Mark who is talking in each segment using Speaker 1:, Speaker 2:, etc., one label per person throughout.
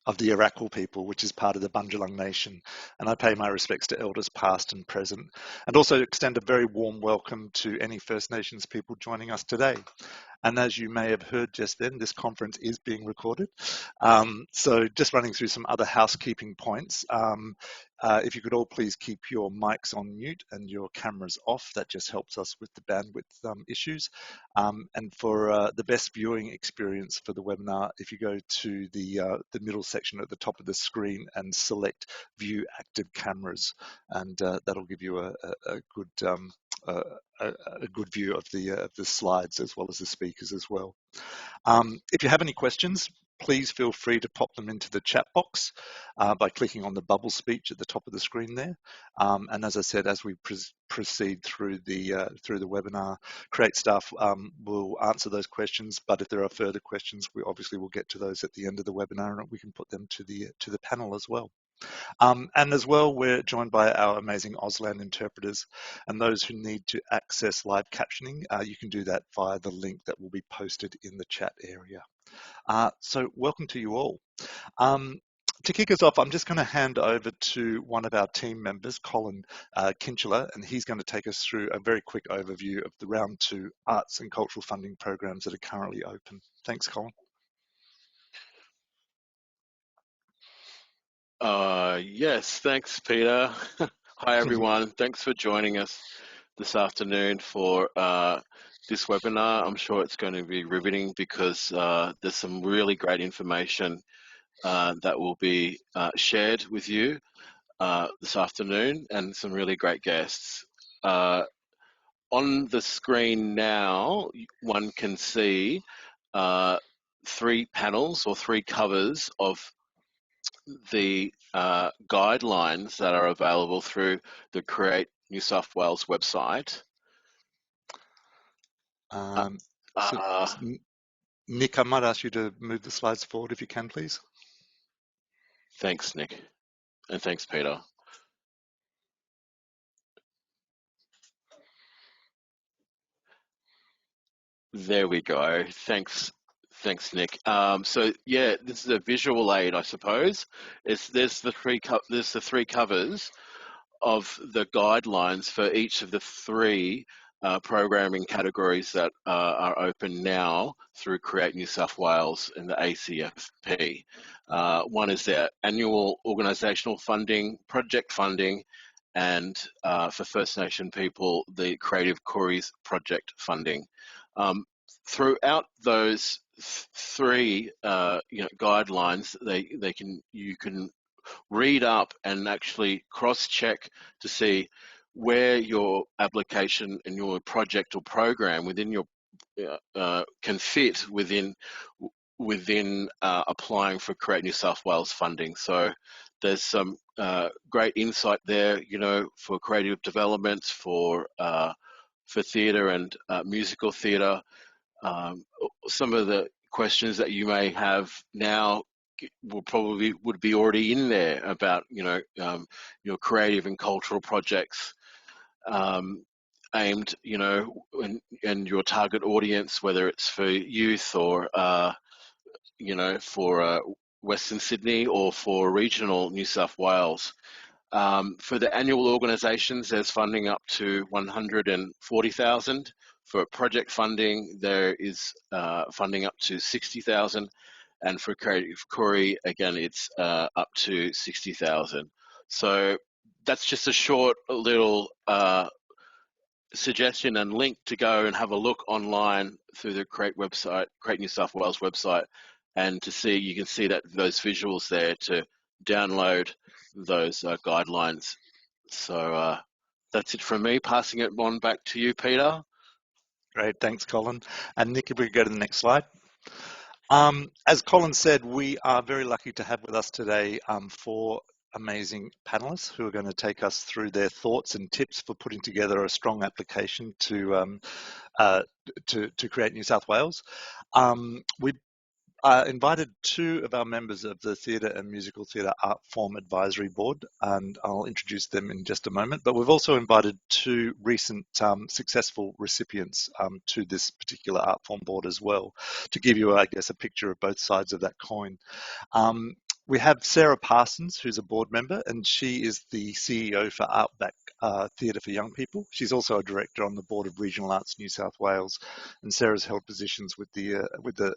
Speaker 1: of the Arakwal people, which is part of the Bundjalung Nation. And I pay my respects to elders past and present, and also extend a very warm welcome to any First Nations people joining us today. And as you may have heard just then, this conference is being recorded. So just running through some other housekeeping points. If you could all please keep your mics on mute and your cameras off, that just helps us with the bandwidth issues. And for the best viewing experience for the webinar, if you go to the middle section at the top of the screen and select View Active Cameras, and that'll give you a good view of the slides as well as the speakers as well. If you have any questions, please feel free to pop them into the chat box by clicking on the bubble speech at the top of the screen there. And as I said, as we proceed through the webinar, Create staff will answer those questions. But if there are further questions, we obviously will get to those at the end of the webinar, and we can put them to the panel as well. And as well, we're joined by our amazing Auslan interpreters, and those who need to access live captioning, you can do that via the link that will be posted in the chat area. So welcome to you all. To kick us off, I'm just going to hand over to one of our team members, Colin Kinchler, and he's going to take us through a very quick overview of the Round 2 arts and cultural funding programs that are currently open. Thanks, Colin.
Speaker 2: Yes, thanks, Peter. Hi, everyone. Thanks for joining us this afternoon for this webinar. I'm sure it's going to be riveting because there's some really great information that will be shared with you this afternoon, and some really great guests. On the screen now, one can see 3 panels or 3 covers of the guidelines that are available through the Create New South Wales website.
Speaker 1: Nick, I might ask you to move the slides forward if you can, please.
Speaker 2: Thanks, Nick. And thanks, Peter. There we go. Thanks, Nick. So yeah, this is a visual aid, I suppose. There's the 3 covers of the guidelines for each of the 3 programming categories that are open now through Create New South Wales and the ACFP. One is their annual organisational funding, project funding, and for First Nation people, the Creative Koreas project funding. Throughout those 3 guidelines, you can read up and actually cross-check to see where your application and your project or program within your can fit within applying for Create New South Wales funding. So there's some great insight there, for creative developments, for theatre and musical theatre. Some of the questions that you may have now would be already in there about your creative and cultural projects aimed and your target audience, whether it's for youth or for Western Sydney or for regional New South Wales. For the annual organisations, there's funding up to 140,000. For project funding, there is funding up to 60,000, and for Creative Korea, again, it's up to 60,000. So that's just a short little suggestion and link to go and have a look online through the Create website, Create New South Wales website, and you can see that those visuals there to download those guidelines. So that's it from me. Passing it on back to you, Peter.
Speaker 1: Great, thanks, Colin. And Nick, if we could go to the next slide. As Colin said, we are very lucky to have with us today 4 amazing panelists who are going to take us through their thoughts and tips for putting together a strong application to Create New South Wales. We invited 2 of our members of the Theatre and Musical Theatre Artform Advisory Board, and I'll introduce them in just a moment. But we've also invited 2 recent successful recipients to this particular Artform Board as well, to give you, I guess, a picture of both sides of that coin. We have Sarah Parsons, who's a board member, and she is the CEO for Outback Theatre for Young People. She's also a director on the board of Regional Arts New South Wales, and Sarah's held positions with the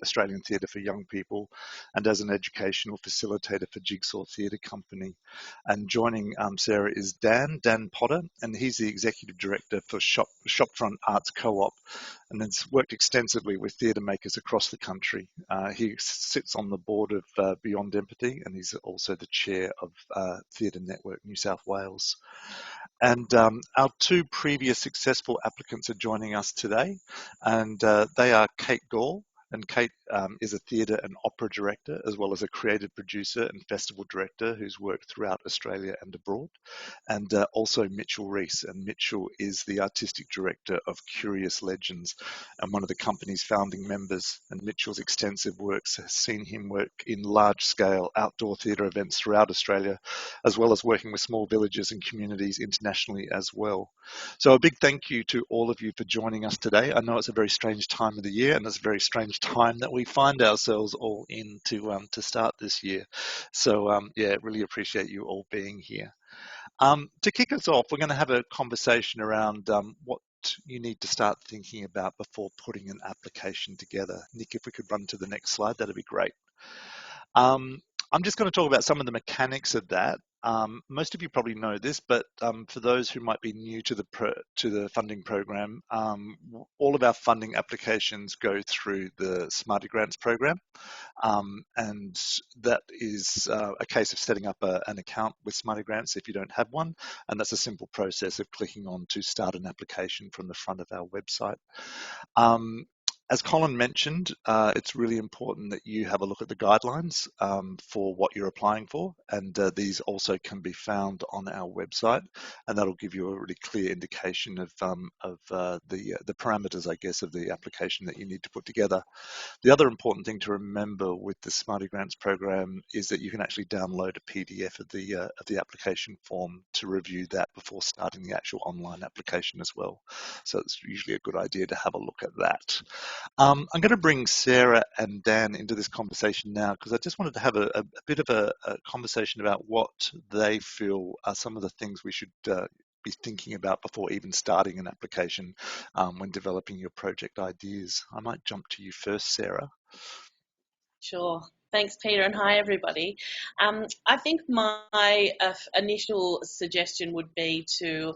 Speaker 1: Australian Theatre for Young People, and as an educational facilitator for Jigsaw Theatre Company. And joining Sarah is Dan Potter, and he's the executive director for Shopfront Arts Co-op, and has worked extensively with theatre makers across the country. He sits on the board of Beyond Empathy, and he's also the chair of Theatre Network New South Wales. And our two previous successful applicants are joining us today, and they are Kate Gaul. And Kate is a theatre and opera director, as well as a creative producer and festival director who's worked throughout Australia and abroad. And also Mitchell Reese. And Mitchell is the artistic director of Curious Legends and one of the company's founding members. And Mitchell's extensive works has seen him work in large-scale outdoor theatre events throughout Australia, as well as working with small villages and communities internationally as well. So a big thank you to all of you for joining us today. I know it's a very strange time of the year, and it's a very strange time that we find ourselves all in to start this year. So yeah, really appreciate you all being here. To kick us off, we're going to have a conversation around what you need to start thinking about before putting an application together. Nick, if we could run to the next slide, that'd be great. I'm just going to talk about some of the mechanics of that. Most of you probably know this, but for those who might be new to the funding program, all of our funding applications go through the Smarty Grants program, and that is a case of setting up an account with Smarty Grants if you don't have one, and that's a simple process of clicking on to start an application from the front of our website. As Colin mentioned, it's really important that you have a look at the guidelines for what you're applying for, and these also can be found on our website, and that'll give you a really clear indication of the parameters, I guess, of the application that you need to put together. The other important thing to remember with the Smarty Grants program is that you can actually download a PDF of the application form to review that before starting the actual online application as well. So it's usually a good idea to have a look at that. I'm going to bring Sarah and Dan into this conversation now because I just wanted to have a bit of a conversation about what they feel are some of the things we should be thinking about before even starting an application when developing your project ideas. I might jump to you first, Sarah.
Speaker 3: Sure. Thanks, Peter, and hi, everybody. I think my initial suggestion would be to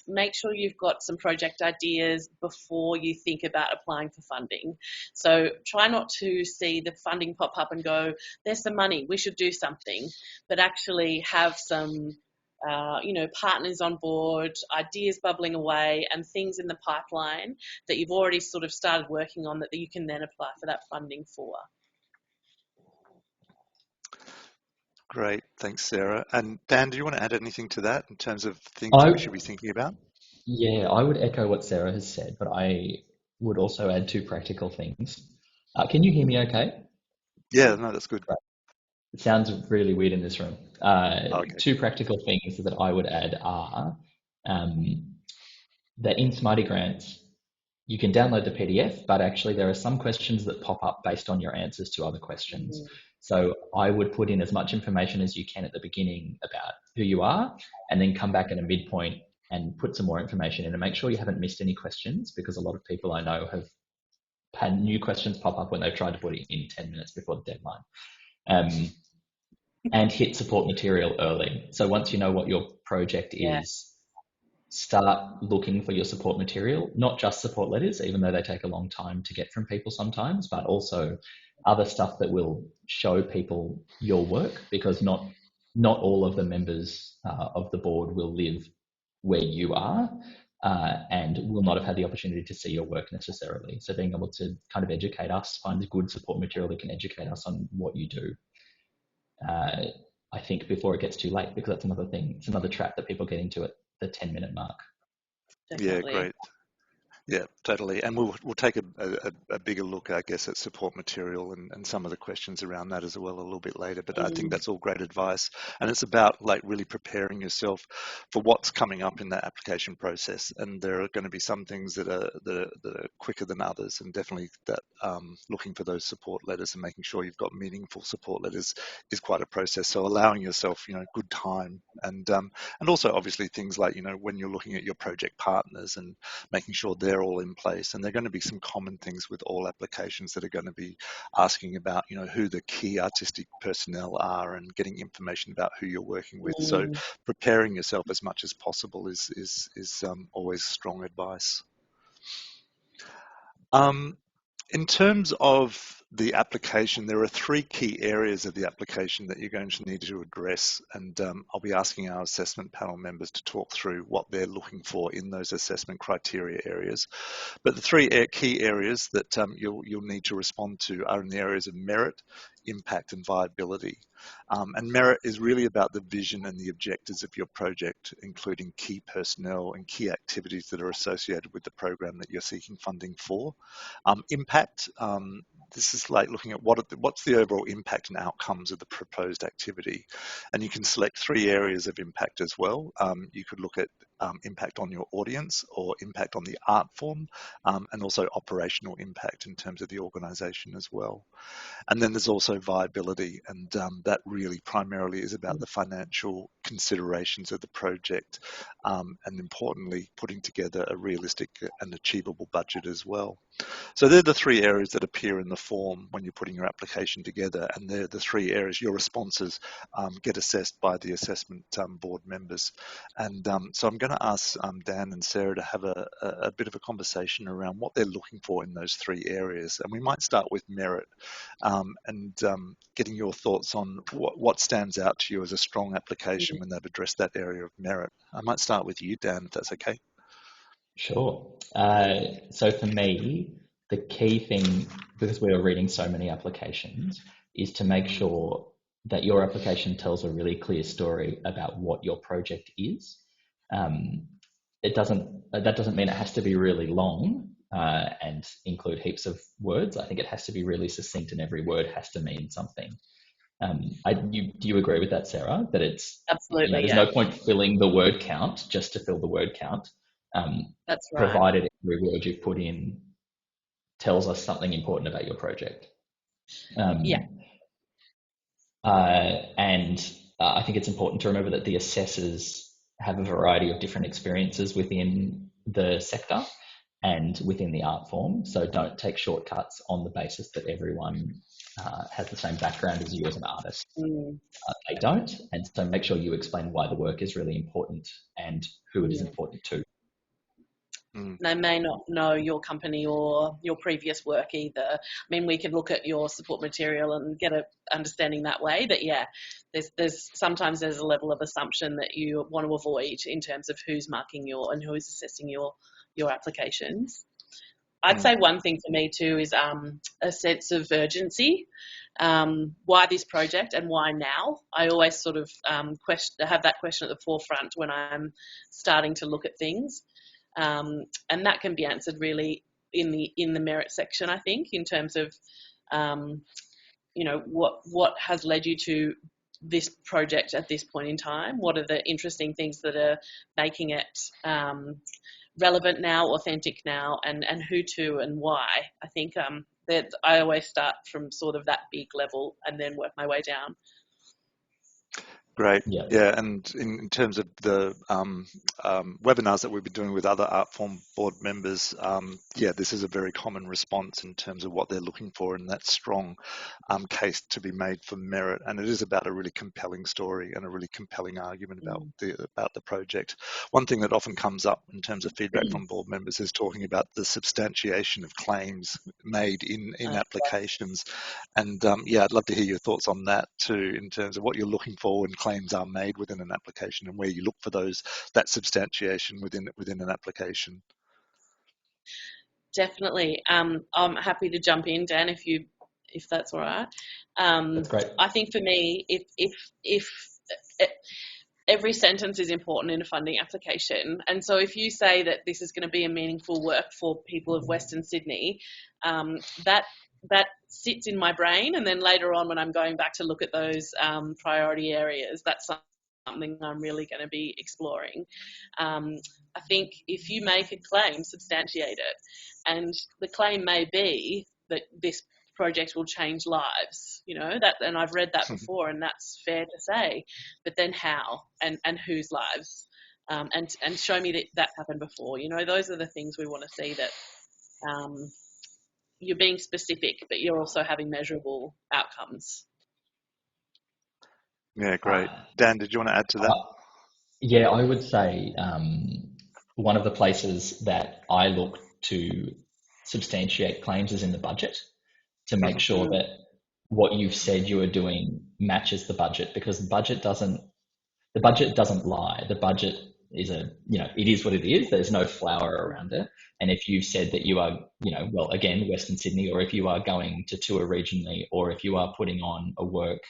Speaker 3: make sure you've got some project ideas before you think about applying for funding. So try not to see the funding pop up and go, there's some money, we should do something, but actually have some partners on board, ideas bubbling away, and things in the pipeline that you've already sort of started working on that you can then apply for that funding for.
Speaker 1: Great, thanks, Sarah. And Dan, do you want to add anything to that in terms of things we should be thinking about?
Speaker 4: Yeah, I would echo what Sarah has said, but I would also add two practical things. Can you hear me okay?
Speaker 1: Yeah, no, that's good.
Speaker 4: Right. It sounds really weird in this room.
Speaker 1: Okay.
Speaker 4: Two practical things that I would add are that in Smarty Grants, you can download the PDF, but actually there are some questions that pop up based on your answers to other questions. Mm-hmm. So I would put in as much information as you can at the beginning about who you are, and then come back at a midpoint and put some more information in and make sure you haven't missed any questions, because a lot of people I know have had new questions pop up when they've tried to put it in 10 minutes before the deadline. And hit support material early. So once you know what your project is, start looking for your support material, not just support letters, even though they take a long time to get from people sometimes, but also other stuff that will show people your work, because not all of the members of the board will live where you are and will not have had the opportunity to see your work necessarily. So being able to kind of educate us, find good support material that can educate us on what you do, I think, before it gets too late, because that's another thing. It's another trap that people get into at the 10-minute mark.
Speaker 1: Definitely. Yeah, great. Yeah, totally. And we'll take a bigger look, I guess, at support material and some of the questions around that as well a little bit later. But I think that's all great advice. And it's about like really preparing yourself for what's coming up in that application process. And there are going to be some things that are quicker than others, and definitely that looking for those support letters and making sure you've got meaningful support letters is quite a process. So allowing yourself, good time and also obviously things like, when you're looking at your project partners and making sure they're all in place. And there are going to be some common things with all applications that are going to be asking about, who the key artistic personnel are and getting information about who you're working with. So preparing yourself as much as possible is always strong advice. In terms of the application, there are 3 key areas of the application that you're going to need to address, and I'll be asking our assessment panel members to talk through what they're looking for in those assessment criteria areas. But the 3 key areas that you'll need to respond to are in the areas of merit, impact and viability. And merit is really about the vision and the objectives of your project, including key personnel and key activities that are associated with the program that you're seeking funding for. Impact, this is like looking at what's the overall impact and outcomes of the proposed activity. And you can select 3 areas of impact as well. You could look at impact on your audience or impact on the art form, and also operational impact in terms of the organisation as well. And then there's also viability, and that really primarily is about the financial considerations of the project, and importantly, putting together a realistic and achievable budget as well. So they're the 3 areas that appear in the form when you're putting your application together, and they're the 3 areas your responses get assessed by the assessment board members. And so I'm going to ask Dan and Sarah to have a bit of a conversation around what they're looking for in those 3 areas. And we might start with merit, and getting your thoughts on what stands out to you as a strong application when they've addressed that area of merit. I might start with you, Dan, if that's okay.
Speaker 4: Sure. So for me, the key thing, because we are reading so many applications, is to make sure that your application tells a really clear story about what your project is. That doesn't mean it has to be really long and include heaps of words. I think it has to be really succinct, and every word has to mean something. Do you agree with that, Sarah? That it's
Speaker 3: absolutely,
Speaker 4: there's no point filling the word count just to fill the word count.
Speaker 3: That's right.
Speaker 4: Provided every word you've put in tells us something important about your project. And I think it's important to remember that the assessors have a variety of different experiences within the sector and within the art form. So don't take shortcuts on the basis that everyone has the same background as you as an artist. They don't. And so make sure you explain why the work is really important and who it is important to.
Speaker 3: They may not know your company or your previous work either. I mean, we could look at your support material and get an understanding that way. But yeah, there's sometimes there's a level of assumption that you want to avoid in terms of who's marking and who is assessing your applications. I'd say one thing for me too is a sense of urgency. Why this project and why now? I always sort of have that question at the forefront when I'm starting to look at things. And that can be answered really in the merit section, I think, in terms of what has led you to this project at this point in time. What are the interesting things that are making it relevant now, authentic now, and who to and why? I think that I always start from sort of that big level and then work my way down.
Speaker 1: Great. Yeah, and in terms of the webinars that we've been doing with other Artform board members, this is a very common response in terms of what they're looking for, and that strong case to be made for merit. And it is about a really compelling story and a really compelling argument about the project. One thing that often comes up in terms of feedback from board members is talking about the substantiation of claims made in applications. And I'd love to hear your thoughts on that too, in terms of what you're looking for when claims are made within an application and where you look for that substantiation within an application.
Speaker 3: Definitely. I'm happy to jump in, Dan, if that's all right.
Speaker 4: That's great.
Speaker 3: I think for me, if every sentence is important in a funding application. And so if you say that this is going to be a meaningful work for people of Western Sydney, that sits in my brain, and then later on when I'm going back to look at those priority areas, that's something I'm really going to be exploring. I think if you make a claim, substantiate it. And the claim may be that this project will change lives, and I've read that before, and that's fair to say. But then how and whose lives? And show me that happened before. Those are the things we want to see, that you're being specific, but you're also having measurable outcomes.
Speaker 1: Yeah, great. Dan, did you want to add to that?
Speaker 4: Yeah, I would say one of the places that I look to substantiate claims is in the budget, to make sure that what you've said you are doing matches the budget, because the budget doesn't lie. The budget is it is what it is. There's no flower around it. And if you've said that you are, well, again, Western Sydney, or if you are going to tour regionally, or if you are putting on a work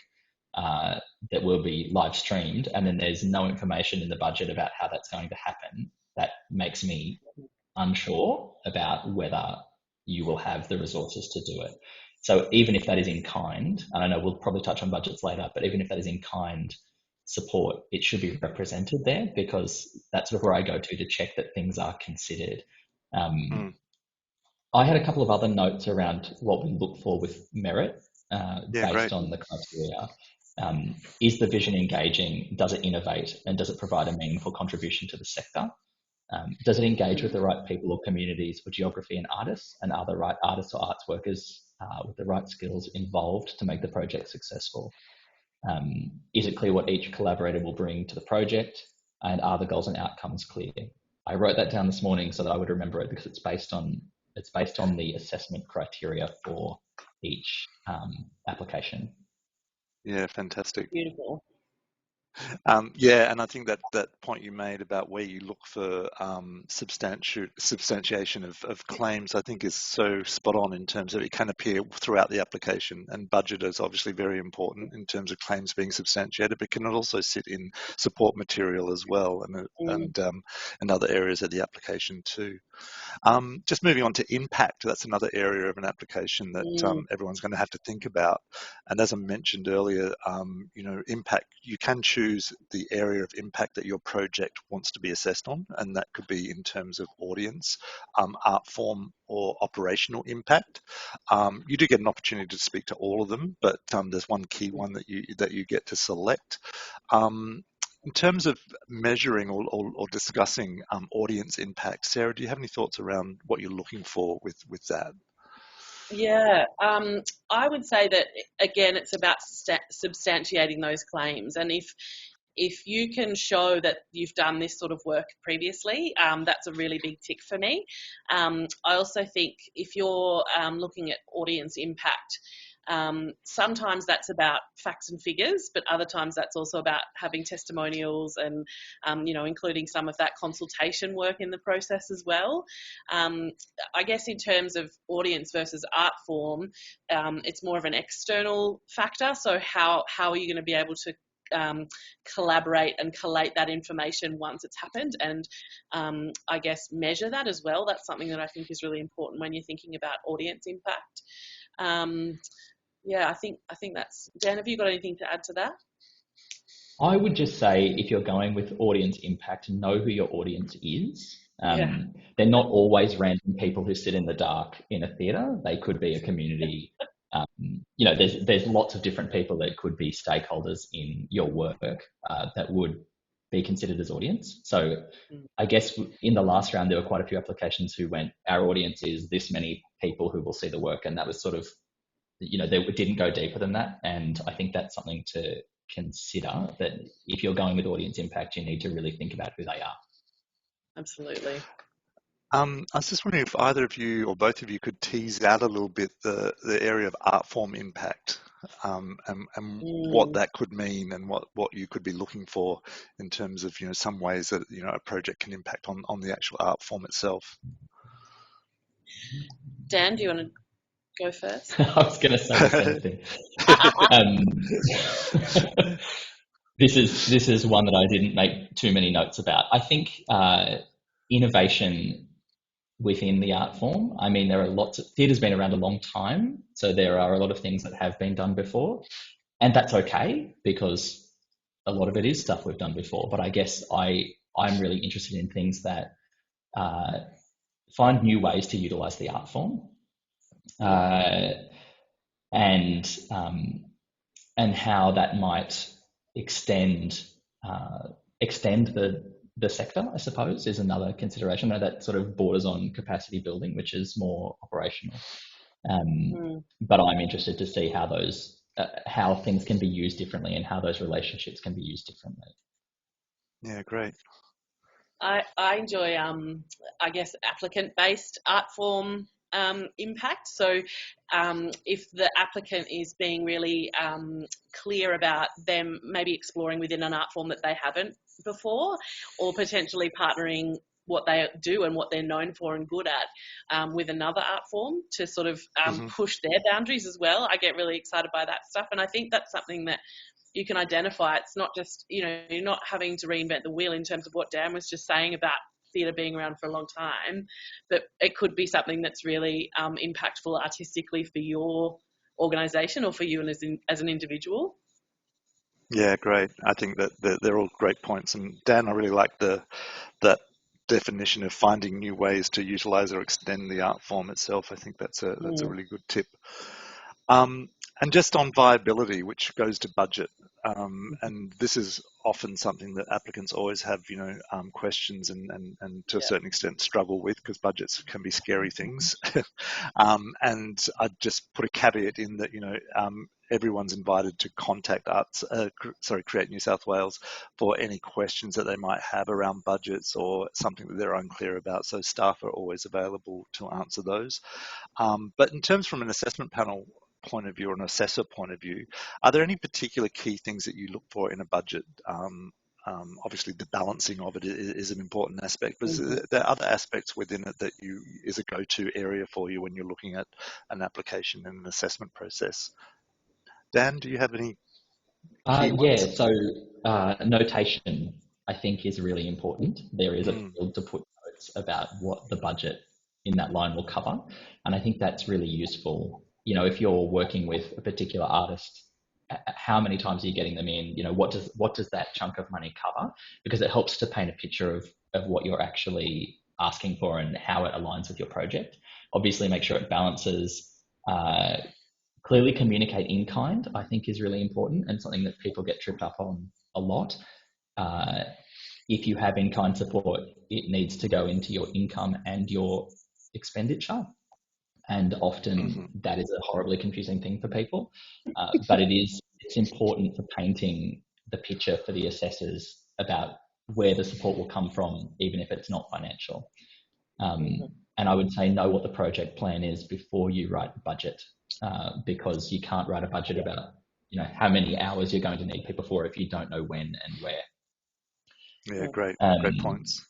Speaker 4: that will be live streamed, and then there's no information in the budget about how that's going to happen, that makes me unsure about whether you will have the resources to do it. So even if that is in kind, and I know we'll probably touch on budgets later, but even if that is in kind support, it should be represented there, because that's sort of where I go to check that things are considered. I had a couple of other notes around what we look for with merit based on the criteria. Is the vision engaging? Does it innovate? And does it provide a meaningful contribution to the sector? Does it engage with the right people or communities or geography and artists? And are the right artists or arts workers with the right skills involved to make the project successful? Is it clear what each collaborator will bring to the project? And are the goals and outcomes clear? I wrote that down this morning so that I would remember it, because it's based on the assessment criteria for each application.
Speaker 1: Yeah, fantastic.
Speaker 3: Beautiful.
Speaker 1: Yeah, and I think that point you made about where you look for substantiation of claims, I think is so spot on, in terms of it can appear throughout the application, and budget is obviously very important in terms of claims being substantiated, but can also sit in support material as well, and other areas of the application too. Just moving on to impact, that's another area of an application that everyone's going to have to think about. And as I mentioned earlier, impact, you can choose the area of impact that your project wants to be assessed on, and that could be in terms of audience, art form, or operational impact. You do get an opportunity to speak to all of them, but there's one key one that you get to select. In terms of measuring or discussing audience impact, Sarah, do you have any thoughts around what you're looking for with that?
Speaker 3: Yeah, I would say that, again, it's about substantiating those claims. And if you can show that you've done this sort of work previously, that's a really big tick for me. I also think if you're looking at audience impact, sometimes that's about facts and figures, but other times that's also about having testimonials and, including some of that consultation work in the process as well. I guess in terms of audience versus art form, it's more of an external factor. So how are you going to be able to collaborate and collate that information once it's happened, and I guess measure that as well? That's something that I think is really important when you're thinking about audience impact. Yeah, I think that's... Dan, have you got anything to add to that?
Speaker 4: I would just say, if you're going with audience impact, know who your audience is. They're not always random people who sit in the dark in a theatre. They could be a community. There's lots of different people that could be stakeholders in your work that would be considered as audience. So I guess in the last round, there were quite a few applications who went, our audience is this many people who will see the work. And that was sort of, they didn't go deeper than that. And I think that's something to consider, that if you're going with audience impact, you need to really think about who they are.
Speaker 3: Absolutely.
Speaker 1: I was just wondering if either of you or both of you could tease out a little bit the area of art form impact, and what that could mean, and what you could be looking for in terms of some ways that a project can impact on the actual art form itself.
Speaker 3: Dan, do you want to go first?
Speaker 4: I was going to say the same thing. This is one that I didn't make too many notes about. I think innovation within the art form. I mean, there are lots of theatre's been around a long time, so there are a lot of things that have been done before, and that's okay because a lot of it is stuff we've done before. But I guess I'm really interested in things that find new ways to utilize the art form, and how that might extend the sector, I suppose, is another consideration. I know that sort of borders on capacity building, which is more operational. But I'm interested to see how those how things can be used differently and how those relationships can be used differently.
Speaker 1: Yeah, great.
Speaker 3: I enjoy, I guess, applicant-based art form impact. So if the applicant is being really clear about them maybe exploring within an art form that they haven't before, or potentially partnering what they do and what they're known for and good at with another art form to sort of push their boundaries as well. I get really excited by that stuff, and I think that's something that you can identify. It's not just, you're not having to reinvent the wheel in terms of what Dan was just saying about theatre being around for a long time, but it could be something that's really impactful artistically for your organisation or for you as an individual.
Speaker 1: Yeah, great. I think that they're all great points. And Dan, I really like that definition of finding new ways to utilize or extend the art form itself. I think that's a really good tip. And just on viability, which goes to budget, and this is often something that applicants always have, questions and to a certain extent struggle with, because budgets can be scary things. And I'd just put a caveat in that, everyone's invited to contact Create New South Wales for any questions that they might have around budgets or something that they're unclear about. So staff are always available to answer those. But in terms from an assessment panel point of view or an assessor point of view, are there any particular key things that you look for in a budget? Obviously, the balancing of it is an important aspect, but there are other aspects within it that is a go-to area for you when you're looking at an application and an assessment process? Dan, do you have any key ones?
Speaker 4: So notation, I think, is really important. There is a field to put notes about what the budget in that line will cover, and I think that's really useful. If you're working with a particular artist, how many times are you getting them in? What does that chunk of money cover? Because it helps to paint a picture of what you're actually asking for and how it aligns with your project. Obviously, make sure it balances. Clearly communicate in kind, I think, is really important and something that people get tripped up on a lot. If you have in-kind support, it needs to go into your income and your expenditure. And often that is a horribly confusing thing for people. But it's important for painting the picture for the assessors about where the support will come from, even if it's not financial. And I would say know what the project plan is before you write the budget, because you can't write a budget about how many hours you're going to need people for if you don't know when and where.
Speaker 1: Yeah, great points.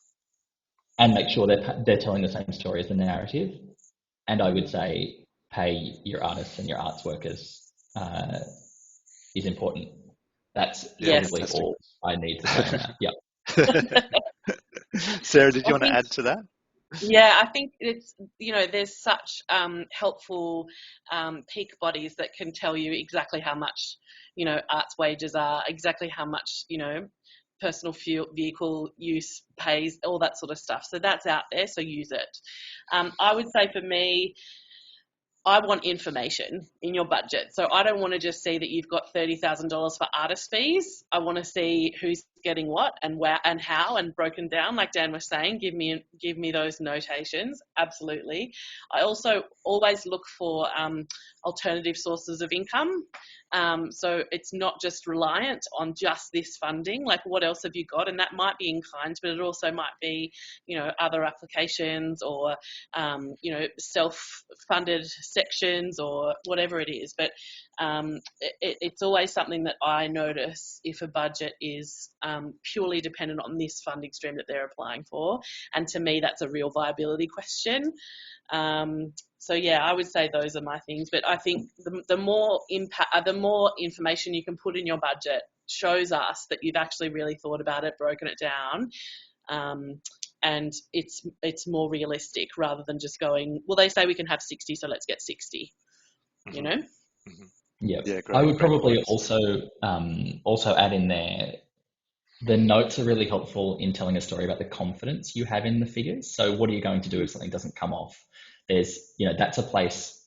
Speaker 4: And make sure they're telling the same story as the narrative. And I would say pay your artists and your arts workers is important. That's probably all I need to say on that. Yep.
Speaker 1: Sarah, did you want to add to that?
Speaker 3: Yeah, I think it's, there's such helpful peak bodies that can tell you exactly how much, arts wages are, exactly how much, personal vehicle use pays, all that sort of stuff. So that's out there, so use it. I would say for me, I want information in your budget. So I don't want to just see that you've got $30,000 for artist fees. I want to see who's getting what and where and how, and broken down, like Dan was saying. Give me those notations. Absolutely. I also always look for alternative sources of income. So it's not just reliant on just this funding. Like, what else have you got? And that might be in kind, but it also might be, other applications or, self-funded sections or whatever it is. But it's always something that I notice if a budget is purely dependent on this funding stream that they're applying for. And to me, that's a real viability question. So yeah, I would say those are my things. But I think the more impact, the more information you can put in your budget shows us that you've actually really thought about it, broken it down, and it's more realistic rather than just going, well, they say we can have 60, so let's get 60. You know.
Speaker 4: Yeah,
Speaker 1: Yeah,
Speaker 4: I would probably
Speaker 1: points.
Speaker 4: also add in there, the notes are really helpful in telling a story about the confidence you have in the figures. So what are you going to do if something doesn't come off? There's, that's a place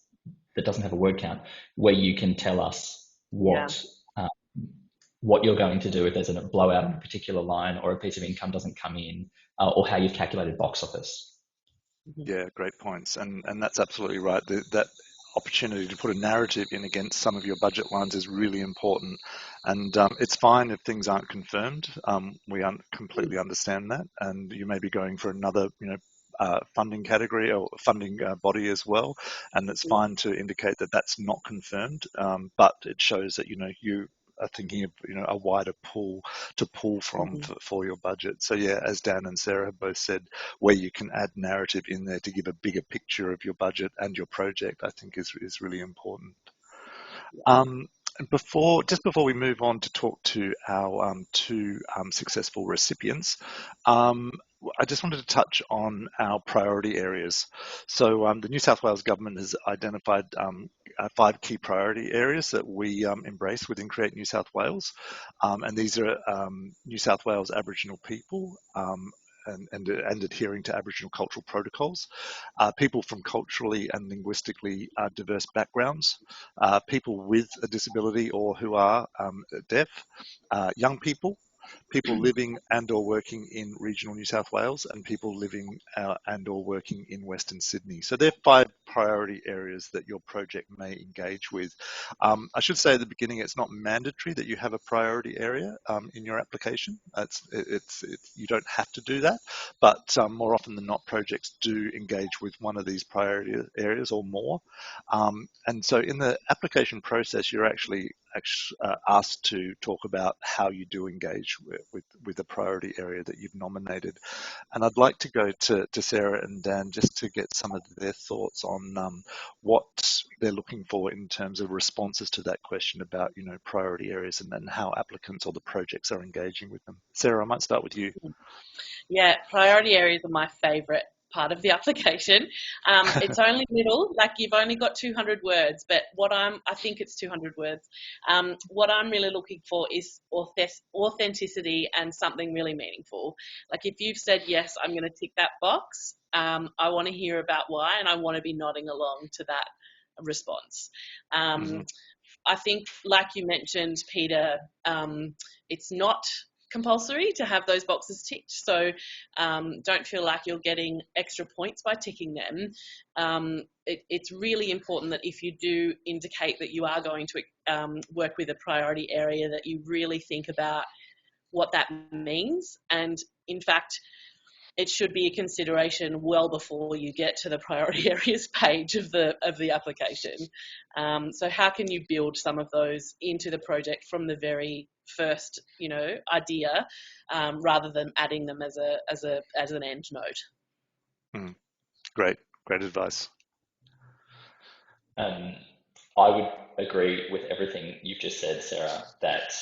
Speaker 4: that doesn't have a word count where you can tell us what you're going to do if there's a blowout on a particular line or a piece of income doesn't come in, or how you've calculated box office.
Speaker 1: Yeah, great points. And that's absolutely right. That opportunity to put a narrative in against some of your budget lines is really important. And it's fine if things aren't confirmed. We completely understand that. And you may be going for another, funding category or funding body as well. And it's fine to indicate that that's not confirmed, but it shows that, you are thinking of, a wider pool to pull from for your budget. So yeah, as Dan and Sarah both said, where you can add narrative in there to give a bigger picture of your budget and your project, I think is really important. Just before we move on to talk to our two successful recipients, I just wanted to touch on our priority areas. So the New South Wales government has identified 5 key priority areas that we embrace within Create New South Wales, and these are New South Wales Aboriginal people, and adhering to Aboriginal cultural protocols, people from culturally and linguistically diverse backgrounds, people with a disability or who are deaf, young people, people living and or working in regional New South Wales, and people living and or working in Western Sydney. So there are 5 priority areas that your project may engage with. I should say at the beginning, it's not mandatory that you have a priority area in your application. You don't have to do that, but more often than not, projects do engage with one of these priority areas or more. And so in the application process, you're actually asked to talk about how you do engage with the priority area that you've nominated. And I'd like to go to Sarah and Dan just to get some of their thoughts on what they're looking for in terms of responses to that question about, priority areas and how applicants or the projects are engaging with them. Sarah, I might start with you.
Speaker 3: Yeah, priority areas are my favourite part of the application. It's only little, like you've only got 200 words, but I think it's 200 words. What I'm really looking for is authenticity and something really meaningful. Like if you've said, yes, I'm going to tick that box, I want to hear about why, and I want to be nodding along to that response. I think, like you mentioned, Peter, it's not compulsory to have those boxes ticked, so don't feel like you're getting extra points by ticking them. It's really important that if you do indicate that you are going to work with a priority area, that you really think about what that means, and in fact it should be a consideration well before you get to the priority areas page of the application. So how can you build some of those into the project from the very first, idea, rather than adding them as an end note?
Speaker 1: Great advice.
Speaker 4: I would agree with everything you've just said, Sarah, that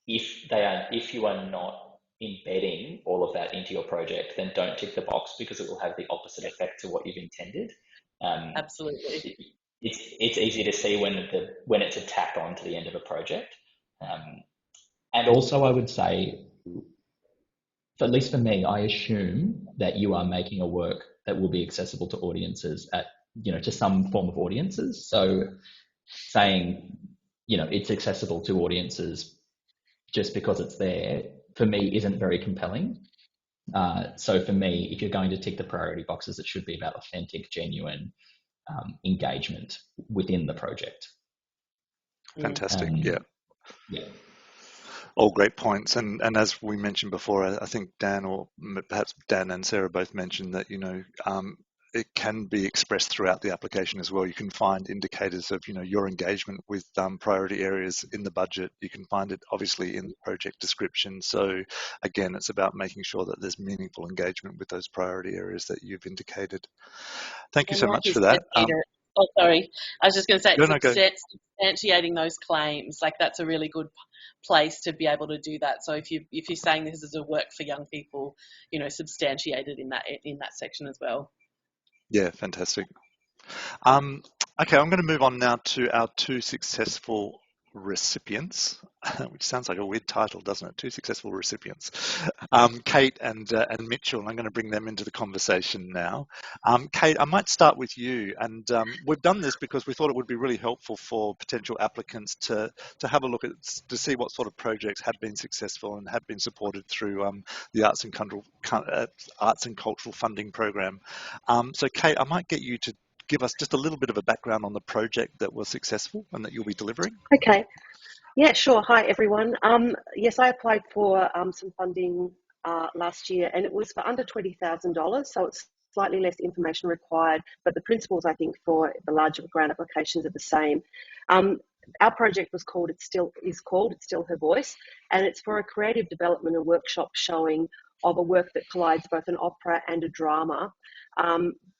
Speaker 4: if you are not embedding all of that into your project, then don't tick the box, because it will have the opposite effect to what you've intended.
Speaker 3: Absolutely.
Speaker 4: It's easy to see when it's a tack on to the end of a project. And also I would say, at least for me, I assume that you are making a work that will be accessible to audiences to some form of audiences. So saying, it's accessible to audiences just because it's there, for me, isn't very compelling. So for me, if you're going to tick the priority boxes, it should be about authentic, genuine engagement within the project.
Speaker 1: Fantastic. Yeah.
Speaker 4: All
Speaker 1: great points. And as we mentioned before, I think Dan, or perhaps Dan and Sarah both mentioned that, it can be expressed throughout the application as well. You can find indicators of, your engagement with priority areas in the budget. You can find it obviously in the project description. So again, it's about making sure that there's meaningful engagement with those priority areas that you've indicated. Thank you
Speaker 3: And
Speaker 1: so
Speaker 3: like
Speaker 1: much
Speaker 3: you
Speaker 1: for
Speaker 3: said,
Speaker 1: that.
Speaker 3: Peter, oh, sorry. I was just going to say,
Speaker 1: No, no, go.
Speaker 3: substantiating those claims, like that's a really good place to be able to do that. So if you're saying this is a work for young people, substantiate it in that section as well.
Speaker 1: Yeah, fantastic. Okay, I'm going to move on now to our 2 successful recipients, which sounds like a weird title, doesn't it? 2 successful recipients, Kate and Mitchell. I'm going to bring them into the conversation now. Kate, I might start with you, and we've done this because we thought it would be really helpful for potential applicants to have a look at, to see what sort of projects have been successful and have been supported through the Arts and Cultural Funding Program. So Kate, I might get you to give us just a little bit of a background on the project that was successful and that you'll be delivering.
Speaker 5: Okay. Yeah, sure. Hi, everyone. Yes, I applied for some funding last year, and it was for under $20,000, so it's slightly less information required, but the principles, I think, for the larger grant applications are the same. Our project was called It's Still Her Voice, and it's for a creative development and workshop showing of a work that collides both an opera and a drama.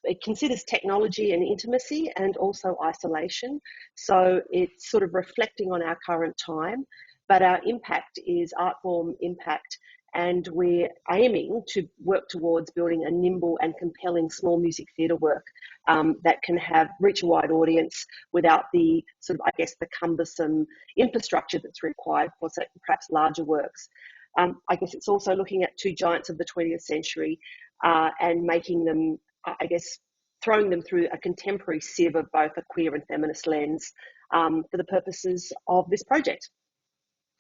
Speaker 5: It considers technology and intimacy and also isolation. So it's sort of reflecting on our current time, but our impact is art form impact, and we're aiming to work towards building a nimble and compelling small music theatre work that can reach a wide audience without the sort of, the cumbersome infrastructure that's required for perhaps larger works. I guess it's also looking at 2 giants of the 20th century and making them, throwing them through a contemporary sieve of both a queer and feminist lens for the purposes of this project.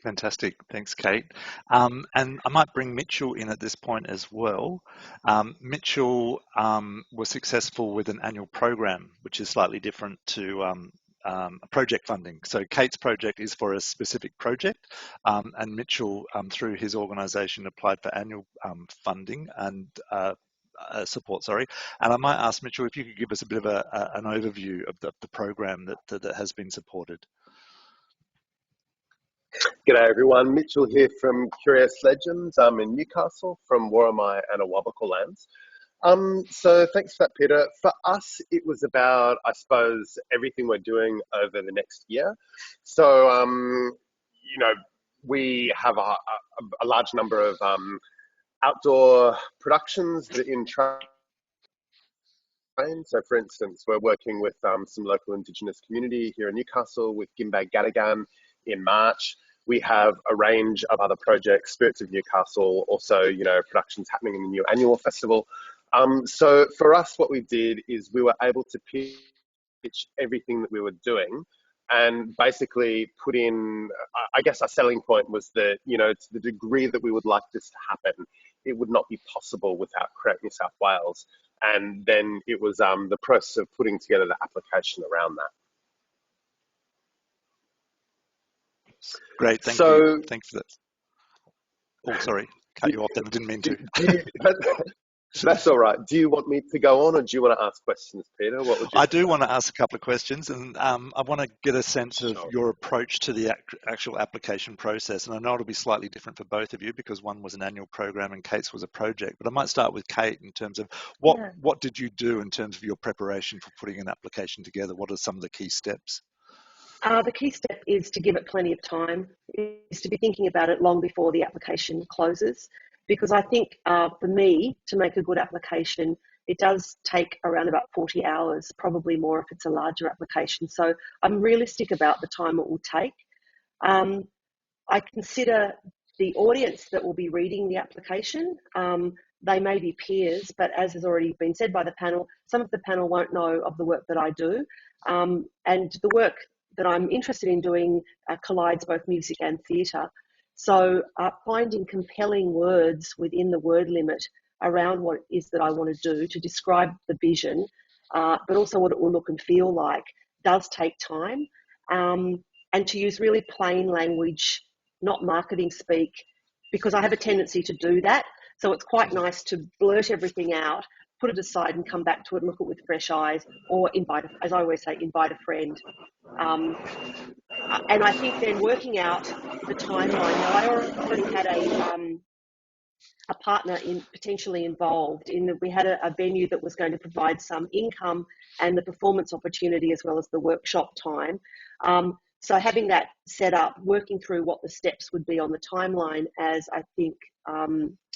Speaker 1: Fantastic. Thanks, Kate. And I might bring Mitchell in at this point as well. Mitchell was successful with an annual program, which is slightly different to project funding. So Kate's project is for a specific project, and Mitchell, through his organisation, applied for annual funding and support, and I might ask Mitchell if you could give us a bit of an overview of the program that has been supported.
Speaker 6: G'day everyone, Mitchell here from Curious Legends in Newcastle from Warramai and Awabakal lands. So thanks for that, Peter. For us, it was about, I suppose, everything we're doing over the next year. So, we have a large number of outdoor productions that are in train. So for instance, we're working with some local Indigenous community here in Newcastle with Gimbag Gadigan in March. We have a range of other projects, Spirits of Newcastle, also, productions happening in the new annual festival. So for us, what we did is we were able to pitch everything that we were doing and basically put in, I guess our selling point was that, to the degree that we would like this to happen, it would not be possible without Create New South Wales. And then it was the process of putting together the application around that.
Speaker 1: Great, thank you. Thanks for that. Oh, sorry, cut you off then. I didn't mean to.
Speaker 6: That's all right. Do you want me to go on, or do you want to ask questions, Peter? What would you
Speaker 1: I do want to ask a couple of questions, and I want to get a sense of your approach to the actual application process. And I know it'll be slightly different for both of you because one was an annual program and Kate's was a project. But I might start with Kate in terms of what did you do in terms of your preparation for putting an application together? What are some of the key steps?
Speaker 5: The key step is to give it plenty of time, is to be thinking about it long before the application closes. Because I think for me, to make a good application, it does take around about 40 hours, probably more if it's a larger application. So I'm realistic about the time it will take. I consider the audience that will be reading the application. They may be peers, but as has already been said by the panel, some of the panel won't know of the work that I do. And the work that I'm interested in doing collides both music and theatre. So finding compelling words within the word limit around what it is that I want to do to describe the vision, but also what it will look and feel like does take time. And to use really plain language, not marketing speak, because I have a tendency to do that. So it's quite nice to blurt everything out, put it aside and come back to it and look at it with fresh eyes, or invite, as I always say, invite a friend. And I think then working out the timeline. Now, I already had a partner potentially involved in that we had a venue that was going to provide some income and the performance opportunity as well as the workshop time. So having that set up, working through what the steps would be on the timeline, as I think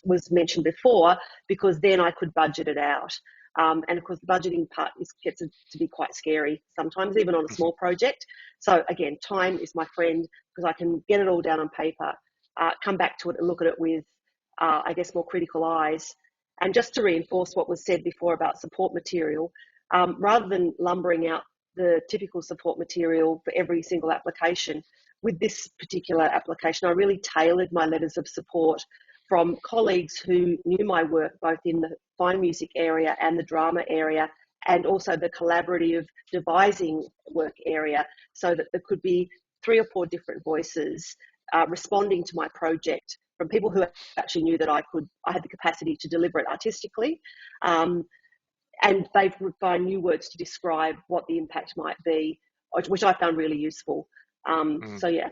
Speaker 5: was mentioned before, because then I could budget it out. And of course, the budgeting part gets to be quite scary sometimes, even on a small project. So again, time is my friend, because I can get it all down on paper, come back to it and look at it with, I guess, more critical eyes. And just to reinforce what was said before about support material, rather than lumbering out the typical support material for every single application, with this particular application, I really tailored my letters of support from colleagues who knew my work, both in the fine music area and the drama area, and also the collaborative devising work area, so that there could be 3 or 4 different voices responding to my project, from people who actually knew that I had the capacity to deliver it artistically, and they would find new words to describe what the impact might be, which I found really useful. So yeah.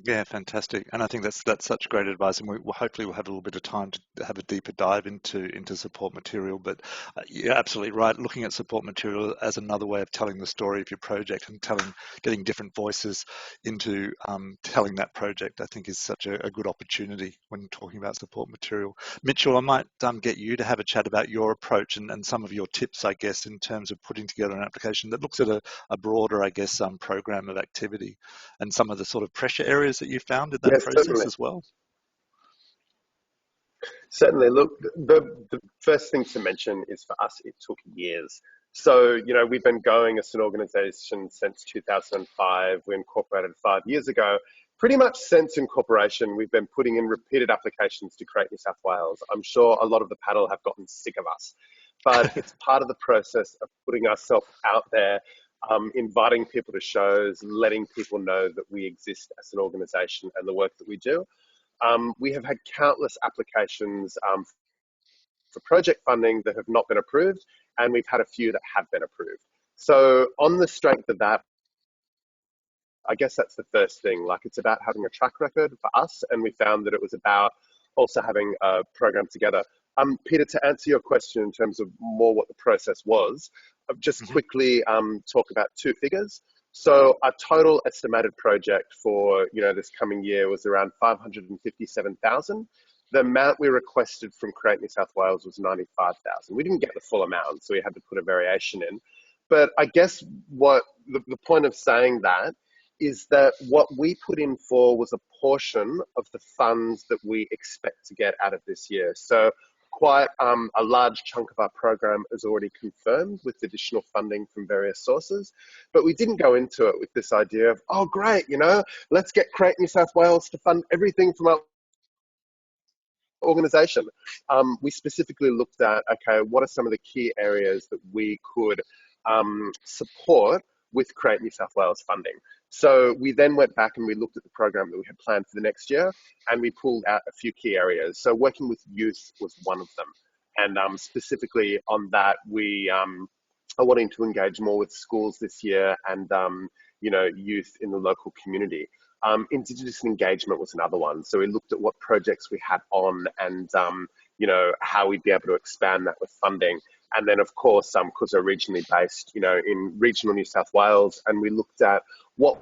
Speaker 1: Yeah, fantastic. And I think that's such great advice. And hopefully we'll have a little bit of time to have a deeper dive into support material. But you're absolutely right. Looking at support material as another way of telling the story of your project and getting different voices into telling that project, I think is such a good opportunity when talking about support material. Mitchell, I might get you to have a chat about your approach and some of your tips, I guess, in terms of putting together an application that looks at a broader, I guess, program of activity and some of the sort of pressure areas that you found in that
Speaker 6: Yes,
Speaker 1: process
Speaker 6: certainly.
Speaker 1: as well?
Speaker 6: Certainly. Look, the first thing to mention is for us, it took years. So, we've been going as an organization since 2005. We incorporated 5 years ago. Pretty much since incorporation, we've been putting in repeated applications to Create New South Wales. I'm sure a lot of the panel have gotten sick of us, but it's part of the process of putting ourselves out there, inviting people to shows, letting people know that we exist as an organization and the work that we do. We have had countless applications for project funding that have not been approved, and we've had a few that have been approved. So on the strength of that, I guess that's the first thing. Like, it's about having a track record for us, and we found that it was about also having a program together. Peter, to answer your question in terms of more what the process was, I'll just quickly talk about 2 figures. So our total estimated project for this coming year was around 557,000. The amount we requested from Create New South Wales was 95,000. We didn't get the full amount, so we had to put a variation in. But I guess what the point of saying that is that what we put in for was a portion of the funds that we expect to get out of this year. So quite a large chunk of our program is already confirmed with additional funding from various sources. But we didn't go into it with this idea of, oh, great, let's get Create New South Wales to fund everything from our organization. We specifically looked at, okay, what are some of the key areas that we could support with Create New South Wales funding? So we then went back and we looked at the program that we had planned for the next year, and we pulled out a few key areas. So working with youth was one of them. And specifically on that, we are wanting to engage more with schools this year and, youth in the local community. Indigenous engagement was another one. So we looked at what projects we had on and, how we'd be able to expand that with funding. And then, of course, because we're regionally based, in regional New South Wales, and we looked at what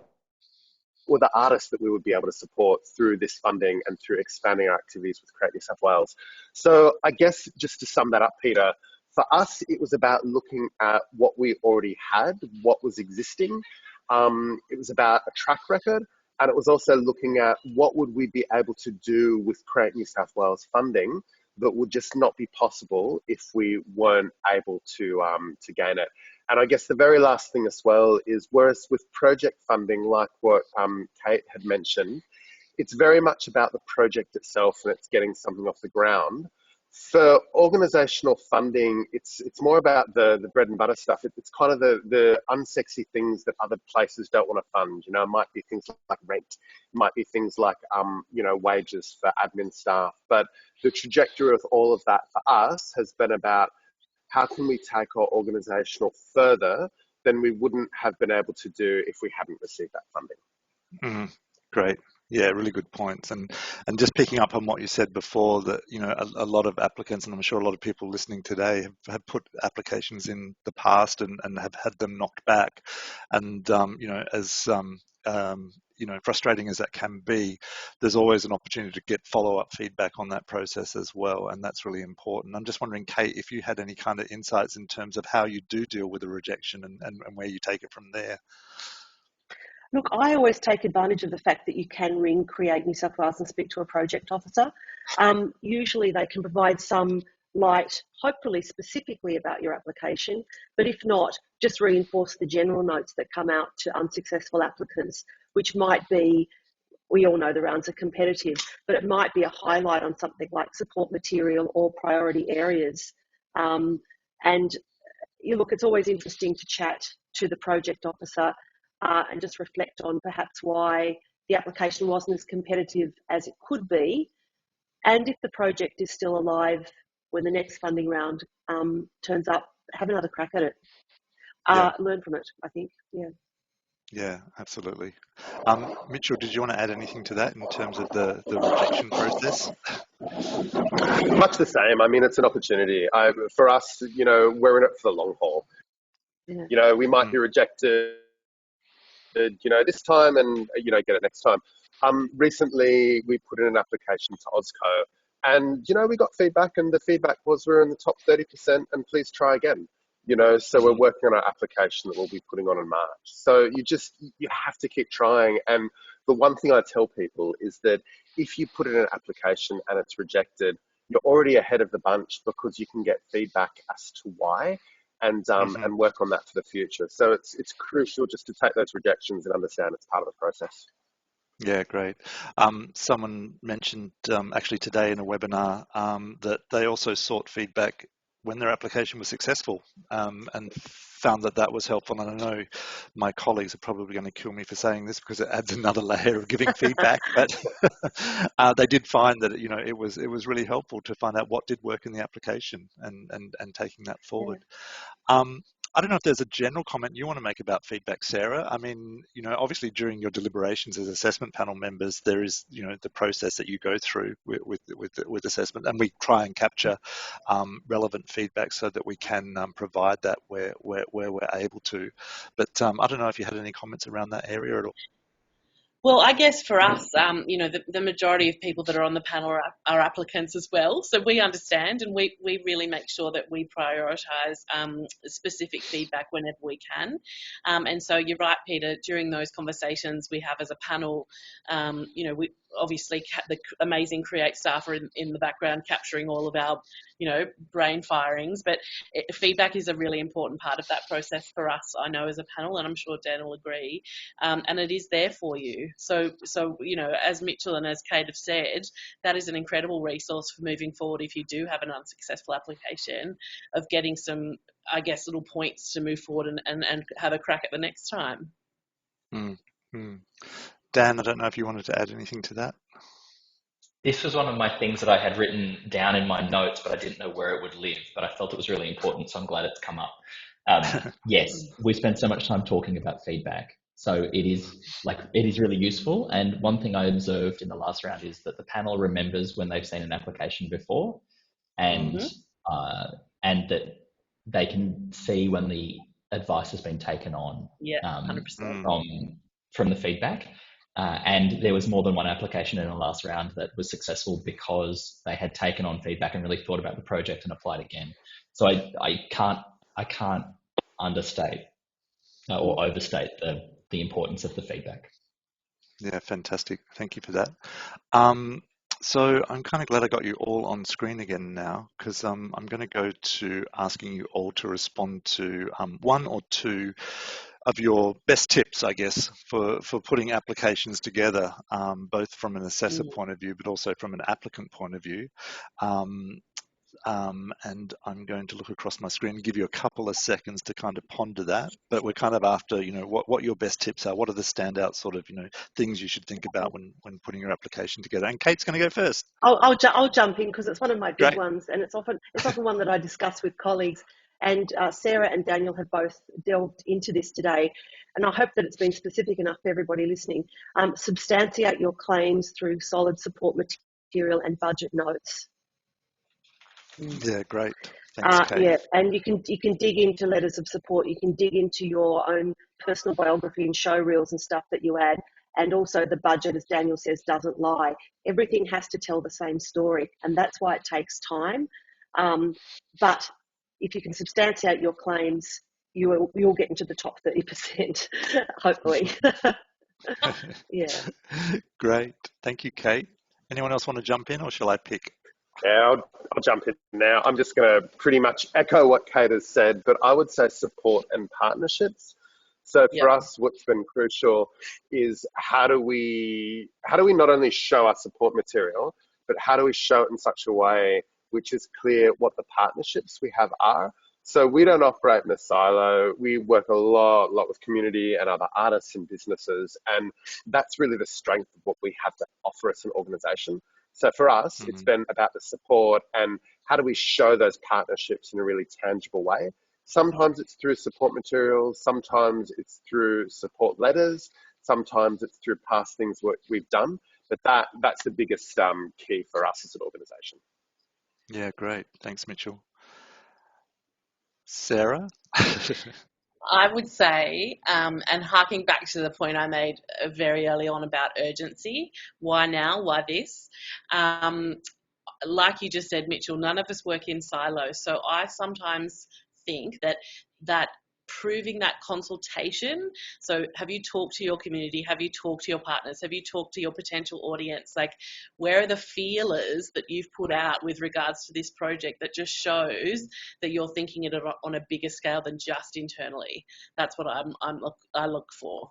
Speaker 6: were the artists that we would be able to support through this funding and through expanding our activities with Create New South Wales. So I guess just to sum that up, Peter, for us, it was about looking at what we already had, what was existing. It was about a track record, and it was also looking at what would we be able to do with Create New South Wales funding that would just not be possible if we weren't able to gain it. And I guess the very last thing as well is, whereas with project funding, like what Kate had mentioned, it's very much about the project itself and it's getting something off the ground. For organizational funding, it's more about the bread and butter stuff. It's kind of the unsexy things that other places don't want to fund. It might be things like rent, it might be things like wages for admin staff. But the trajectory of all of that for us has been about how can we take our organisational further than we wouldn't have been able to do if we hadn't received that funding.
Speaker 1: Great. Yeah, really good points. And just picking up on what you said before, that a lot of applicants, and I'm sure a lot of people listening today have put applications in the past and have had them knocked back. And as frustrating as that can be, there's always an opportunity to get follow-up feedback on that process as well, and that's really important. I'm just wondering, Kate, if you had any kind of insights in terms of how you do deal with a rejection and where you take it from there.
Speaker 5: Look, I always take advantage of the fact that you can ring Create New South Wales and speak to a project officer. Usually they can provide some light, hopefully specifically about your application, but if not, just reinforce the general notes that come out to unsuccessful applicants, which might be, we all know the rounds are competitive, but it might be a highlight on something like support material or priority areas. And look, it's always interesting to chat to the project officer and just reflect on perhaps why the application wasn't as competitive as it could be. And if the project is still alive when the next funding round turns up, have another crack at it. Learn from it, I think.
Speaker 1: Yeah, absolutely. Mitchell, did you want to add anything to that in terms of the rejection process?
Speaker 6: Much the same. I mean, it's an opportunity. For us, we're in it for the long haul. Yeah. We might be rejected this time and, get it next time. Recently, we put in an application to OSCO and, we got feedback, and the feedback was we're in the top 30% and please try again. So we're working on our application that we'll be putting on in March. So you have to keep trying. And the one thing I tell people is that if you put in an application and it's rejected, you're already ahead of the bunch because you can get feedback as to why. And work on that for the future. So it's crucial just to take those rejections and understand it's part of the process.
Speaker 1: Yeah, great. Someone mentioned actually today in a webinar that they also sought feedback when their application was successful and found that was helpful. And I know my colleagues are probably going to kill me for saying this because it adds another layer of giving feedback, but they did find that it was really helpful to find out what did work in the application and taking that forward. I don't know if there's a general comment you want to make about feedback, Sarah. I mean, obviously during your deliberations as assessment panel members, there is, the process that you go through with assessment, and we try and capture relevant feedback so that we can provide that where we're able to. But I don't know if you had any comments around that area at all.
Speaker 3: Well, I guess for us, the majority of people that are on the panel are applicants as well. So we understand, and we really make sure that we prioritise specific feedback whenever we can. And so you're right, Peter, during those conversations we have as a panel, we obviously the amazing Create staff are in the background capturing all of our, brain firings, but feedback is a really important part of that process for us, I know, as a panel, and I'm sure Dan will agree, and it is there for you. So as Mitchell and as Kate have said, that is an incredible resource for moving forward if you do have an unsuccessful application, of getting some, I guess, little points to move forward and have a crack at the next time.
Speaker 1: Dan, I don't know if you wanted to add anything to that.
Speaker 4: This was one of my things that I had written down in my notes, but I didn't know where it would live, but I felt it was really important, so I'm glad it's come up. Yes, we spent so much time talking about feedback. So it is really useful. And one thing I observed in the last round is that the panel remembers when they've seen an application before, and that they can see when the advice has been taken on 100%. From the feedback. And there was more than one application in the last round that was successful because they had taken on feedback and really thought about the project and applied again. So I can't understate or overstate the importance of the feedback.
Speaker 1: Yeah, fantastic. Thank you for that. So I'm kind of glad I got you all on screen again now, because I'm going to go to asking you all to respond to one or two of your best tips, I guess, for putting applications together, both from an assessor point of view, but also from an applicant point of view. And I'm going to look across my screen and give you a couple of seconds to kind of ponder that. But we're kind of after, what your best tips are. What are the standout sort of, things you should think about when putting your application together? And Kate's going to go first.
Speaker 5: I'll jump in because it's one of my big ones, and it's often one that I discuss with colleagues. And Sarah and Daniel have both delved into this today. And I hope that it's been specific enough for everybody listening. Substantiate your claims through solid support material and budget notes.
Speaker 1: Yeah, great. Thanks, Kate.
Speaker 5: Yeah, and you can dig into letters of support. You can dig into your own personal biography and show reels and stuff that you add. And also the budget, as Daniel says, doesn't lie. Everything has to tell the same story, and that's why it takes time. But if you can substantiate your claims, you'll get into the top 30%, hopefully. Yeah.
Speaker 1: Great. Thank you, Kate. Anyone else want to jump in, or shall I pick?
Speaker 6: Yeah, I'll jump in now. I'm just going to pretty much echo what Kate has said, but I would say support and partnerships. So for us, what's been crucial is how do we not only show our support material, but how do we show it in such a way which is clear what the partnerships we have are. So we don't operate in a silo. We work a lot with community and other artists and businesses, and that's really the strength of what we have to offer as an organisation. So for us, it's been about the support and how do we show those partnerships in a really tangible way. Sometimes it's through support materials, sometimes it's through support letters, sometimes it's through past things we've done, but that's the biggest key for us as an organisation.
Speaker 1: Yeah, great. Thanks, Mitchell. Sarah?
Speaker 3: I would say, and harking back to the point I made very early on about urgency, why now, why this? Like you just said, Mitchell, none of us work in silos. So I sometimes think that proving that consultation, so have you talked to your community, have you talked to your partners, have you talked to your potential audience, like where are the feelers that you've put out with regards to this project that just shows that you're thinking it on a bigger scale than just internally? That's what I look for.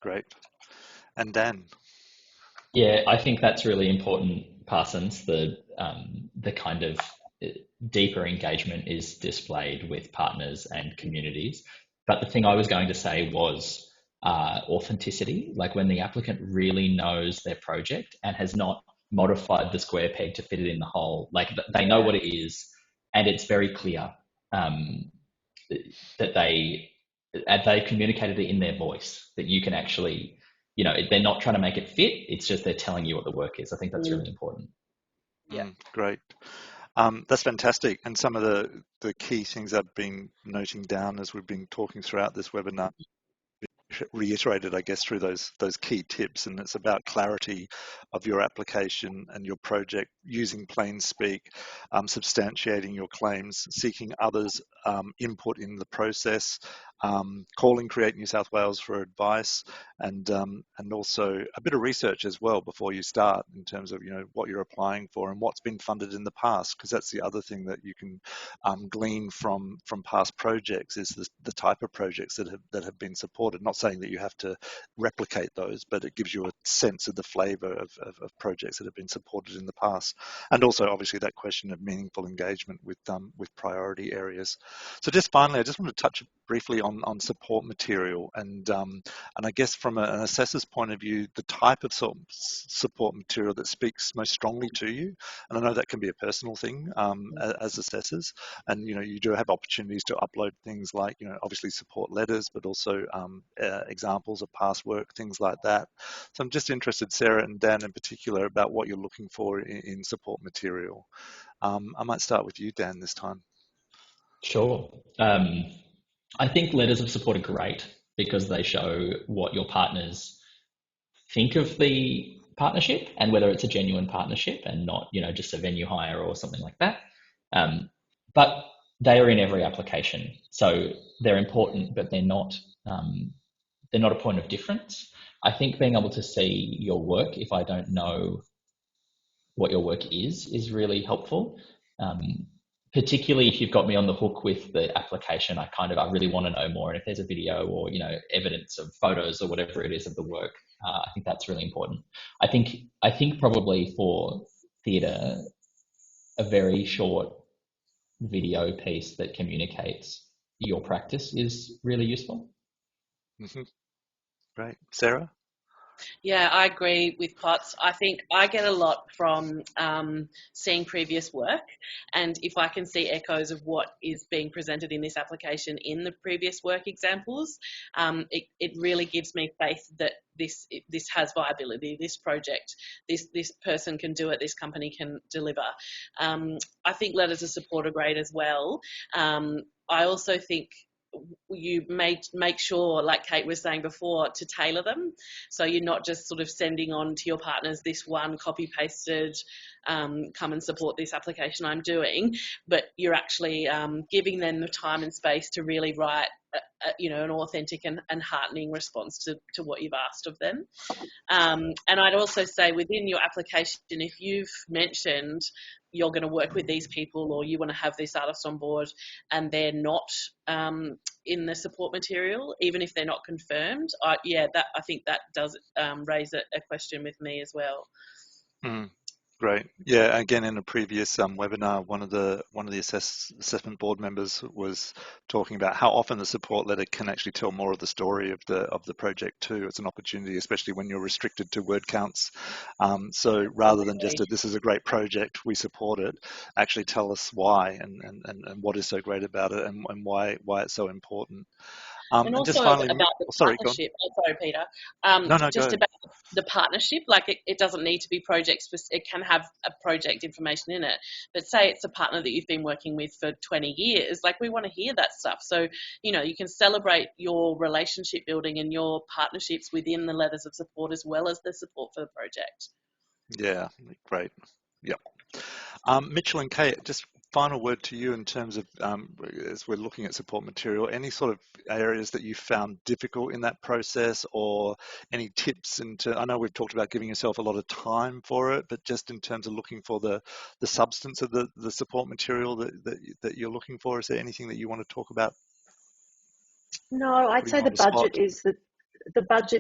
Speaker 1: Great. And Dan?
Speaker 4: Yeah, I think that's really important, Parsons. The kind of deeper engagement is displayed with partners and communities. But the thing I was going to say was authenticity, like when the applicant really knows their project and has not modified the square peg to fit it in the hole, like they know what it is and it's very clear that they communicated it in their voice, that you can actually, they're not trying to make it fit, it's just they're telling you what the work is. I think that's really important.
Speaker 3: Yeah.
Speaker 1: Great. That's fantastic. And some of the key things I've been noting down as we've been talking throughout this webinar, reiterated, I guess, through those key tips, and it's about clarity of your application and your project, using plain speak, substantiating your claims, seeking others' input in the process, calling Create New South Wales for advice, and also a bit of research as well before you start in terms of what you're applying for and what's been funded in the past, because that's the other thing that you can glean from past projects is the type of projects that have been supported. Not saying that you have to replicate those, but it gives you a sense of the flavour of projects that have been supported in the past, and also obviously that question of meaningful engagement with priority areas. So just finally, I just want to touch briefly on support material, and I guess from an assessor's point of view, the type of support material that speaks most strongly to you. And I know that can be a personal thing as assessors, and you do have opportunities to upload things like obviously support letters, but also examples of past work, things like that. So I'm just interested, Sarah and Dan in particular, about what you're looking for in support material. I might start with you, Dan, this time.
Speaker 4: Sure. I think letters of support are great because they show what your partners think of the partnership and whether it's a genuine partnership and not, just a venue hire or something like that. But they are in every application, so they're important, but they're not a point of difference. I think being able to see your work, if I don't know what your work is really helpful. Particularly if you've got me on the hook with the application, I really want to know more. And if there's a video or, evidence of photos or whatever it is of the work, I think that's really important. I think probably for theatre, a very short video piece that communicates your practice is really useful.
Speaker 1: Great. Sarah?
Speaker 3: Yeah, I agree with Potts. I think I get a lot from seeing previous work, and if I can see echoes of what is being presented in this application in the previous work examples, it really gives me faith that this has viability. This project, this person can do it. This company can deliver. I think letters of support are great as well. I also think you make sure, like Kate was saying before, to tailor them, so you're not just sort of sending on to your partners this one copy pasted come and support this application I'm doing, but you're actually giving them the time and space to really write an authentic and heartening response to what you've asked of them. And I'd also say within your application, if you've mentioned you're going to work with these people or you want to have this artist on board and they're not in the support material, even if they're not confirmed, I think that does raise a question with me as well.
Speaker 1: Great. Yeah, again, in a previous webinar, one of the assessment board members was talking about how often the support letter can actually tell more of the story of the project too. It's an opportunity, especially when you're restricted to word counts. So rather than just this is a great project, we support it, actually tell us why and what is so great about it and why it's so important.
Speaker 3: And also
Speaker 1: just finally,
Speaker 3: about the partnership. Sorry, Peter.
Speaker 1: No,
Speaker 3: just
Speaker 1: go.
Speaker 3: about the partnership, like it doesn't need to be project specific. It can have a project information in it. But say it's a partner that you've been working with for 20 years, like we want to hear that stuff. So, you can celebrate your relationship building and your partnerships within the letters of support as well as the support for the project.
Speaker 1: Yeah, great. Yep. Mitchell and Kate, just final word to you in terms of, as we're looking at support material, any sort of areas that you found difficult in that process or any tips I know we've talked about giving yourself a lot of time for it, but just in terms of looking for the substance of the support material that you're looking for, is there anything that you want to talk about?
Speaker 5: No, I'd say the budget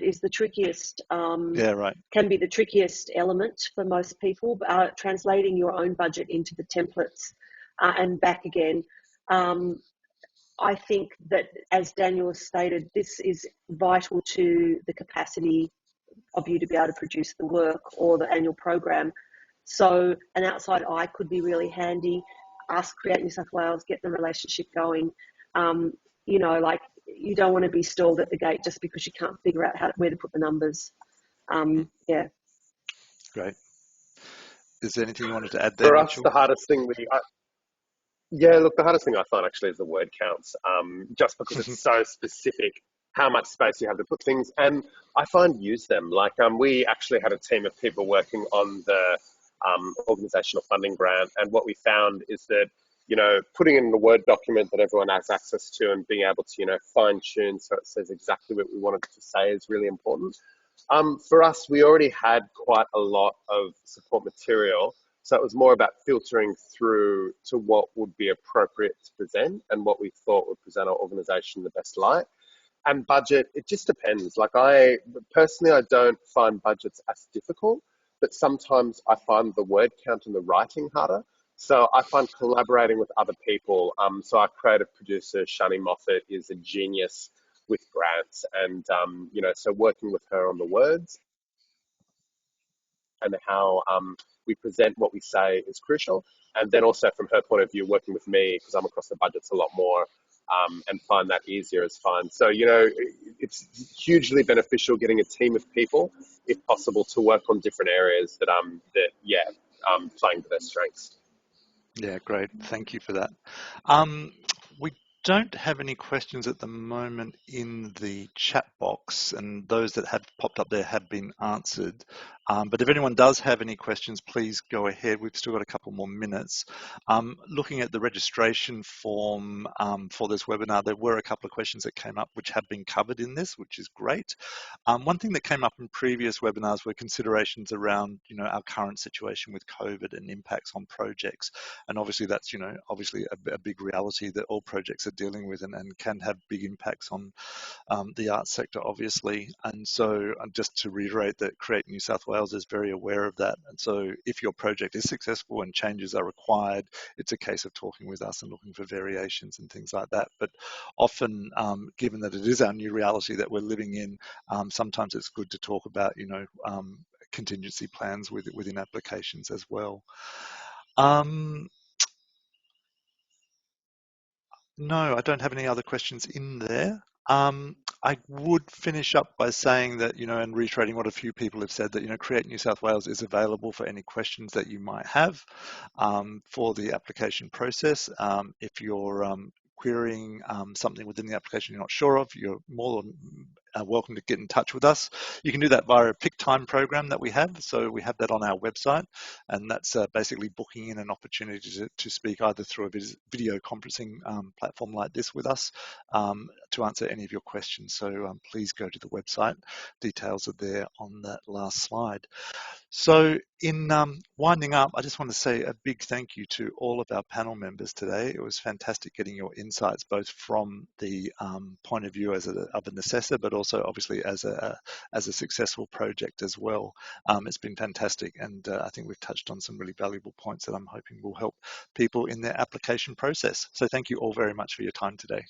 Speaker 5: is the trickiest.
Speaker 1: Yeah, right.
Speaker 5: Can be the trickiest element for most people. Translating your own budget into the templates and back again. I think that, as Daniel has stated, this is vital to the capacity of you to be able to produce the work or the annual program. So an outside eye could be really handy. Ask Create New South Wales, get the relationship going. You don't want to be stalled at the gate just because you can't figure out where to put the numbers. Yeah.
Speaker 1: Great. Is there anything you wanted to add there,
Speaker 6: For
Speaker 1: Mitchell?
Speaker 6: us, the hardest thing the hardest thing I find actually is the word counts, just because it's so specific how much space you have to put things. And I find use them. Like we actually had a team of people working on the organisational funding grant, and what we found is that putting in the Word document that everyone has access to and being able to fine tune so it says exactly what we wanted to say is really important. For us, we already had quite a lot of support material. So it was more about filtering through to what would be appropriate to present and what we thought would present our organisation in the best light. And budget, it just depends. Like I don't find budgets as difficult, but sometimes I find the word count and the writing harder. So I find collaborating with other people. So our creative producer, Shani Moffat, is a genius with grants, and so working with her on the words and how we present what we say is crucial. And then also from her point of view, working with me, because I'm across the budgets a lot more, and find that easier is fine. So, it's hugely beneficial getting a team of people, if possible, to work on different areas playing to their strengths.
Speaker 1: Yeah, great. Thank you for that. We don't have any questions at the moment in the chat box, and those that have popped up there have been answered. But if anyone does have any questions, please go ahead. We've still got a couple more minutes. Looking at the registration form for this webinar, there were a couple of questions that came up which have been covered in this, which is great. One thing that came up in previous webinars were considerations around, our current situation with COVID and impacts on projects. And obviously that's, obviously a big reality that all projects are dealing with and can have big impacts on the arts sector, obviously. And so just to reiterate that Create New South Wales Wales is very aware of that. And so if your project is successful and changes are required, it's a case of talking with us and looking for variations and things like that. But often, given that it is our new reality that we're living in, sometimes it's good to talk about, contingency plans within applications as well. No, I don't have any other questions in there. I would finish up by saying that, and reiterating what a few people have said, that, Create New South Wales is available for any questions that you might have for the application process. If you're querying something within the application you're not sure of, you're more than welcome to get in touch with us. You can do that via a pick time program that we have. So we have that on our website, and that's basically booking in an opportunity to speak either through a video conferencing platform like this with us to answer any of your questions. So please go to the website. Details are there on that last slide. So in winding up, I just want to say a big thank you to all of our panel members today. It was fantastic getting your insights, both from the point of view of an assessor, but also obviously as a successful project as well. It's been fantastic, and I think we've touched on some really valuable points that I'm hoping will help people in their application process. So thank you all very much for your time today.